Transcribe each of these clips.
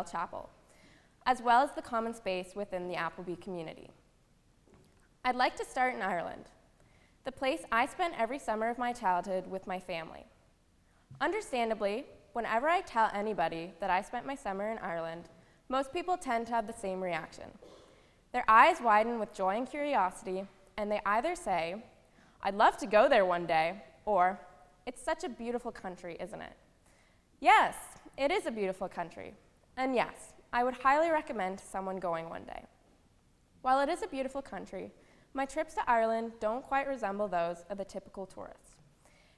chapel, as well as the common space within the Appleby community. I'd like to start in Ireland, the place I spent every summer of my childhood with my family. Understandably, whenever I tell anybody that I spent my summer in Ireland, most people tend to have the same reaction. Their eyes widen with joy and curiosity, and they either say, "I'd love to go there one day," or, "It's such a beautiful country, isn't it?" Yes, it is a beautiful country, and yes, I would highly recommend to someone going one day. While it is a beautiful country, my trips to Ireland don't quite resemble those of the typical tourist.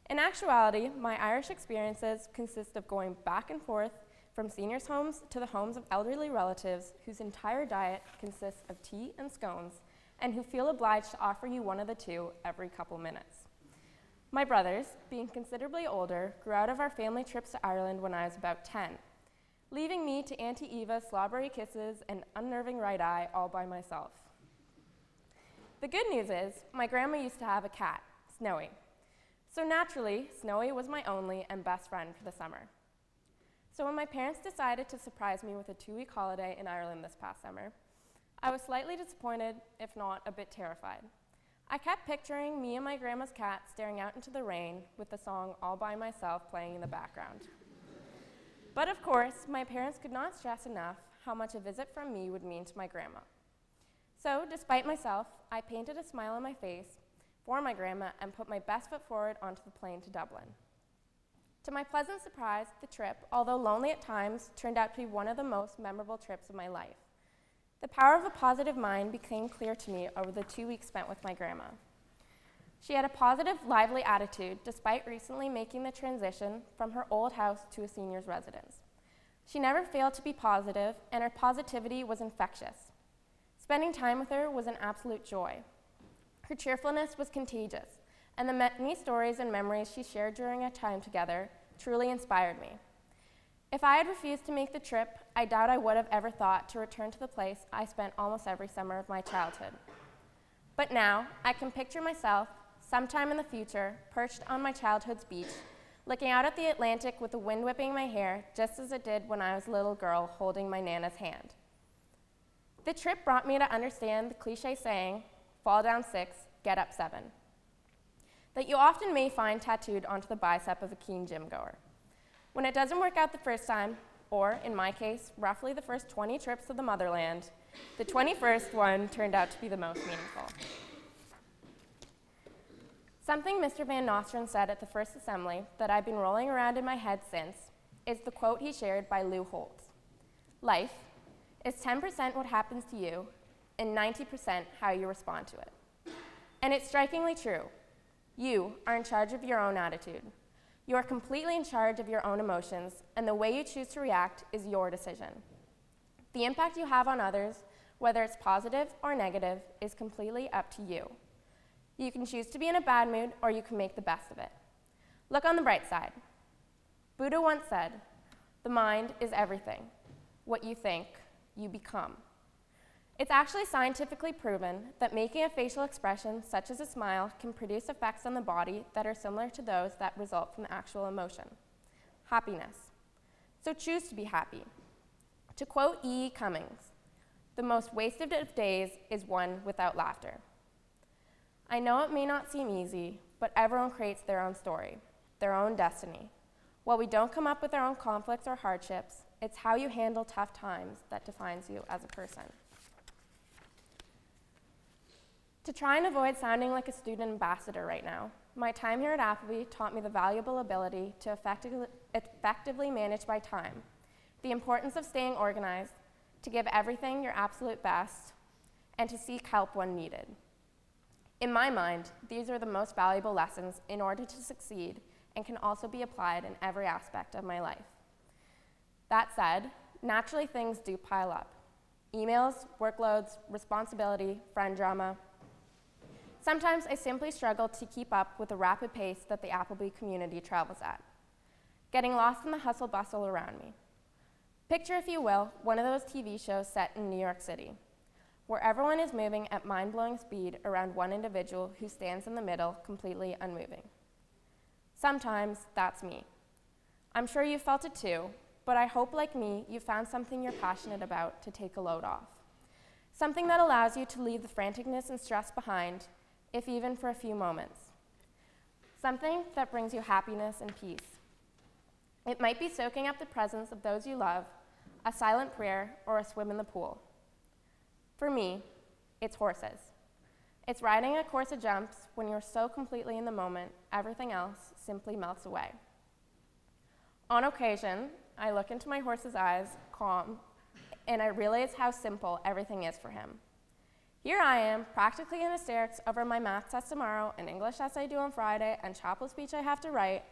In actuality, my Irish experiences consist of going back and forth from seniors' homes to the homes of elderly relatives whose entire diet consists of tea and scones, and who feel obliged to offer you one of the two every couple minutes. My brothers, being considerably older, grew out of our family trips to Ireland when I was about 10, leaving me to Auntie Eva's slobbery kisses and unnerving right eye all by myself. The good news is, my grandma used to have a cat, Snowy. So naturally, Snowy was my only and best friend for the summer. So when my parents decided to surprise me with a 2-week holiday in Ireland this past summer, I was slightly disappointed, if not a bit terrified. I kept picturing me and my grandma's cat staring out into the rain with the song All By Myself playing in the background. But of course, my parents could not stress enough how much a visit from me would mean to my grandma. So, despite myself, I painted a smile on my face for my grandma and put my best foot forward onto the plane to Dublin. To my pleasant surprise, the trip, although lonely at times, turned out to be one of the most memorable trips of my life. The power of a positive mind became clear to me over the 2 weeks spent with my grandma. She had a positive, lively attitude despite recently making the transition from her old house to a senior's residence. She never failed to be positive, and her positivity was infectious. Spending time with her was an absolute joy. Her cheerfulness was contagious, and the many stories and memories she shared during our time together truly inspired me. If I had refused to make the trip, I doubt I would have ever thought to return to the place I spent almost every summer of my childhood. But now, I can picture myself, sometime in the future, perched on my childhood's beach, looking out at the Atlantic with the wind whipping my hair, just as it did when I was a little girl holding my Nana's hand. The trip brought me to understand the cliche saying, "Fall down 6, get up 7," that you often may find tattooed onto the bicep of a keen gym goer. When it doesn't work out the first time, or in my case, roughly the first 20 trips to the motherland, the 21st one turned out to be the most meaningful. Something Mr. Van Nostrand said at the first assembly that I've been rolling around in my head since is the quote he shared by Lou Holtz. "Life is 10% what happens to you and 90% how you respond to it." And it's strikingly true. You are in charge of your own attitude. You are completely in charge of your own emotions, and the way you choose to react is your decision. The impact you have on others, whether it's positive or negative, is completely up to you. You can choose to be in a bad mood, or you can make the best of it. Look on the bright side. Buddha once said, "The mind is everything. What you think, you become." It's actually scientifically proven that making a facial expression, such as a smile, can produce effects on the body that are similar to those that result from the actual emotion, happiness. So choose to be happy. To quote E. E. Cummings, "The most wasted of days is one without laughter." I know it may not seem easy, but everyone creates their own story, their own destiny. While we don't come up with our own conflicts or hardships, it's how you handle tough times that defines you as a person. To try and avoid sounding like a student ambassador right now, my time here at Appleby taught me the valuable ability to effectively manage my time, the importance of staying organized, to give everything your absolute best, and to seek help when needed. In my mind, these are the most valuable lessons in order to succeed and can also be applied in every aspect of my life. That said, naturally things do pile up. Emails, workloads, responsibility, friend drama. Sometimes I simply struggle to keep up with the rapid pace that the Appleby community travels at, getting lost in the hustle bustle around me. Picture, if you will, one of those TV shows set in New York City, where everyone is moving at mind-blowing speed around one individual who stands in the middle, completely unmoving. Sometimes that's me. I'm sure you felt it too, but I hope, like me, you found something you're passionate about to take a load off. Something that allows you to leave the franticness and stress behind, if even for a few moments. Something that brings you happiness and peace. It might be soaking up the presence of those you love, a silent prayer, or a swim in the pool. For me, it's horses. It's riding a course of jumps when you're so completely in the moment, everything else simply melts away. On occasion, I look into my horse's eyes, calm, and I realize how simple everything is for him. Here I am, practically in hysterics over my math test tomorrow, an English essay due on Friday, and chapel speech I have to write,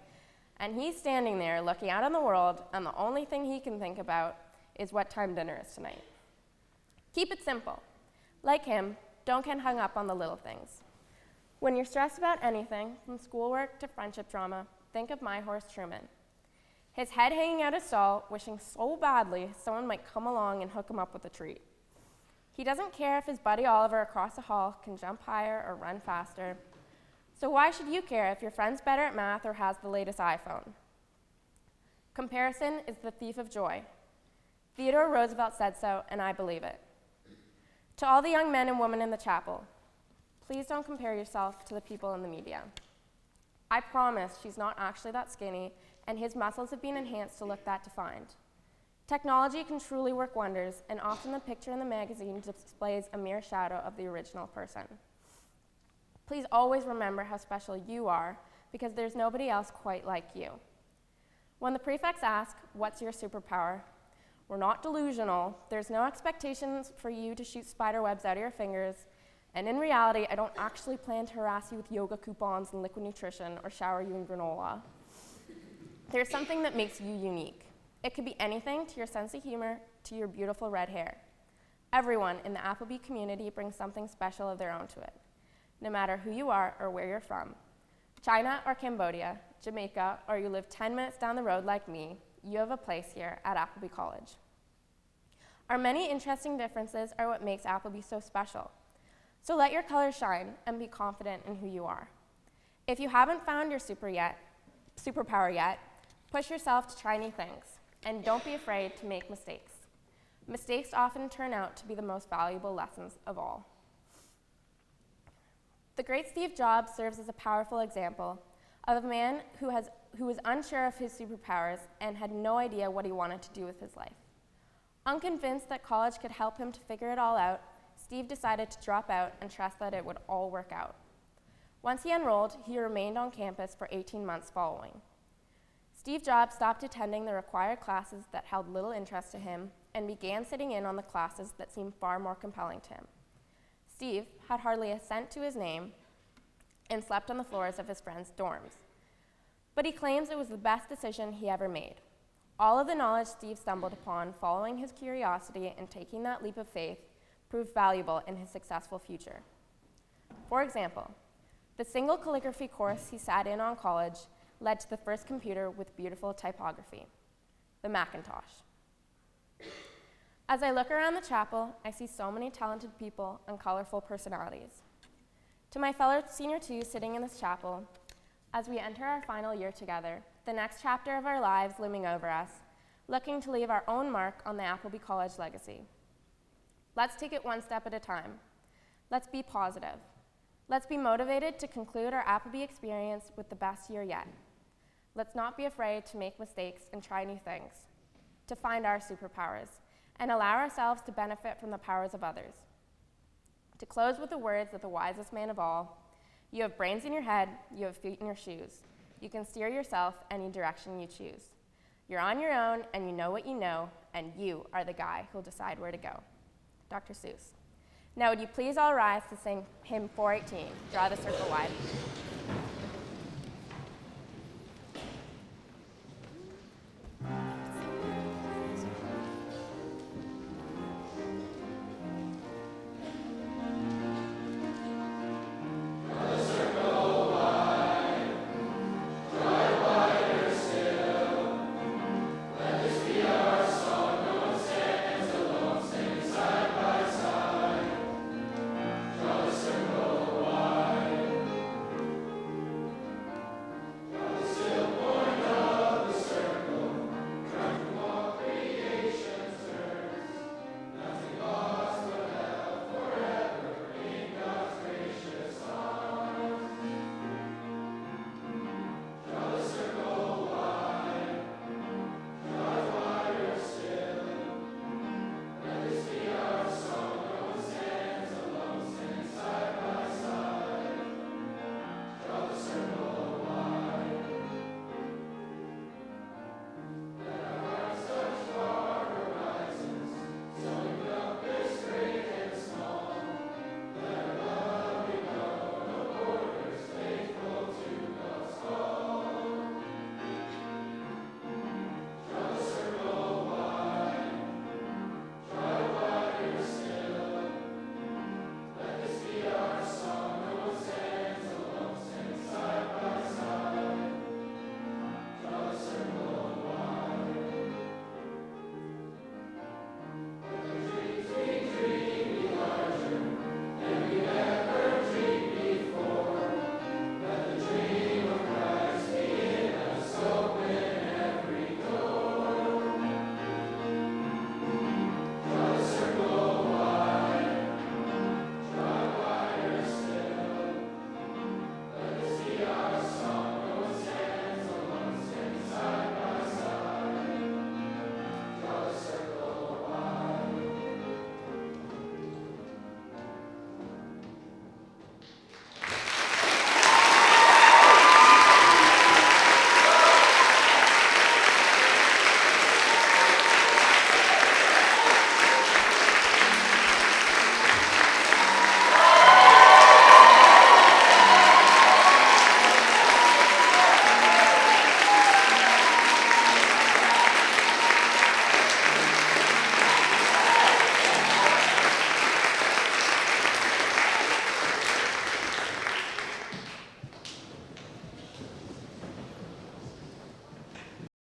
and he's standing there looking out on the world, and the only thing he can think about is what time dinner is tonight. Keep it simple. Like him, don't get hung up on the little things. When you're stressed about anything, from schoolwork to friendship drama, think of my horse Truman. His head hanging out his stall, wishing so badly someone might come along and hook him up with a treat. He doesn't care if his buddy Oliver across the hall can jump higher or run faster. So why should you care if your friend's better at math or has the latest iPhone? Comparison is the thief of joy. Theodore Roosevelt said so, and I believe it. To all the young men and women in the chapel, please don't compare yourself to the people in the media. I promise she's not actually that skinny, and his muscles have been enhanced to look that defined. Technology can truly work wonders, and often the picture in the magazine displays a mere shadow of the original person. Please always remember how special you are, because there's nobody else quite like you. When the prefects ask, "What's your superpower?" we're not delusional. There's no expectations for you to shoot spider webs out of your fingers, and in reality, I don't actually plan to harass you with yoga coupons and liquid nutrition or shower you in granola. There's something that makes you unique. It could be anything, to your sense of humor, to your beautiful red hair. Everyone in the Appleby community brings something special of their own to it, no matter who you are or where you're from. China or Cambodia, Jamaica, or you live 10 minutes down the road like me, you have a place here at Appleby College. Our many interesting differences are what makes Appleby so special. So let your colors shine and be confident in who you are. If you haven't found your superpower yet, push yourself to try new things, and don't be afraid to make mistakes. Mistakes often turn out to be the most valuable lessons of all. The great Steve Jobs serves as a powerful example of a man who was unsure of his superpowers and had no idea what he wanted to do with his life. Unconvinced that college could help him to figure it all out, Steve decided to drop out and trust that it would all work out. Once he enrolled, he remained on campus for 18 months following. Steve Jobs stopped attending the required classes that held little interest to him and began sitting in on the classes that seemed far more compelling to him. Steve had hardly a cent to his name and slept on the floors of his friends' dorms. But he claims it was the best decision he ever made. All of the knowledge Steve stumbled upon following his curiosity and taking that leap of faith proved valuable in his successful future. For example, the single calligraphy course he sat in on college led to the first computer with beautiful typography, the Macintosh. As I look around the chapel, I see so many talented people and colorful personalities. To my fellow senior twos sitting in this chapel, as we enter our final year together, the next chapter of our lives looming over us, looking to leave our own mark on the Appleby College legacy. Let's take it one step at a time. Let's be positive. Let's be motivated to conclude our Appleby experience with the best year yet. Let's not be afraid to make mistakes and try new things, to find our superpowers, and allow ourselves to benefit from the powers of others. To close with the words of the wisest man of all, you have brains in your head, you have feet in your shoes. You can steer yourself any direction you choose. You're on your own, and you know what you know, and you are the guy who'll decide where to go. Dr. Seuss. Now would you please all rise to sing hymn 418, Draw the Circle Wide.